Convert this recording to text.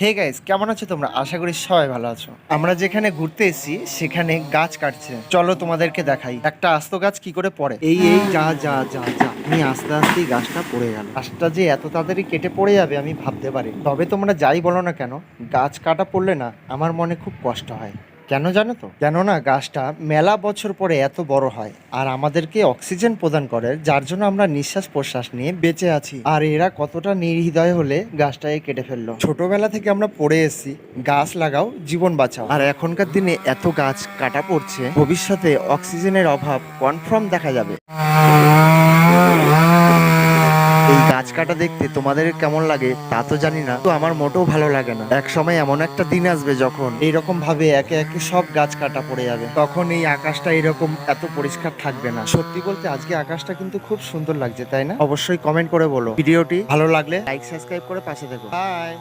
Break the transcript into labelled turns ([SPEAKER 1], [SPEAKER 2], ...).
[SPEAKER 1] Hey guys, কেমন আছো তোমরা? আশা করি সবাই ভালো আছো। আমরা যেখানে ঘুরতে এসেছি সেখানে গাছ কাটছে। চলো তোমাদেরকে দেখাই একটা আস্ত গাছ কি করে পড়ে। এই যা যা যা যা, আমি আস্তে আস্তেই গাছটা পড়ে গেল। গাছটা যে এত তাড়াতাড়ি কেটে পড়ে যাবে আমি ভাবতে পারি। তবে তোমরা যাই বলো না কেন, গাছ কাটা পড়লে না আমার মনে খুব কষ্ট হয়। কেন জানো তো? কেননা গাছটা মেলা বছর পরে এত বড় হয় আর আমাদেরকে অক্সিজেন প্রদান করে, যার জন্য আমরা নিঃশ্বাস প্রশ্বাস নিয়ে বেঁচে আছি। আর এরা কতটা নির্হৃদয় হলে গাছটাকে কেটে ফেললো। ছোটবেলা থেকে আমরা পড়ে এসেছি গাছ লাগাও জীবন বাঁচাও, আর এখনকার দিনে এত গাছ কাটা পড়ছে, ভবিষ্যতে অক্সিজেনের অভাব কনফার্ম দেখা যাবে। এই গাছ কাটা দেখতে তোমাদের কেমন লাগে তা তো জানি না, তো আমার মোটেও ভালো লাগে না। এক সময় এমন একটা দিন আসবে যখন এইরকম ভাবে একে একে সব গাছ কাটা পড়ে যাবে, তখন এই আকাশটা এরকম এত পরিষ্কার থাকবে না। সত্যি বলতে আজকে আকাশটা কিন্তু খুব সুন্দর লাগছে, তাই না? অবশ্যই কমেন্ট করে বলো। ভিডিওটি ভালো লাগলে লাইক সাবস্ক্রাইব করে পাশে থেকো। বাই।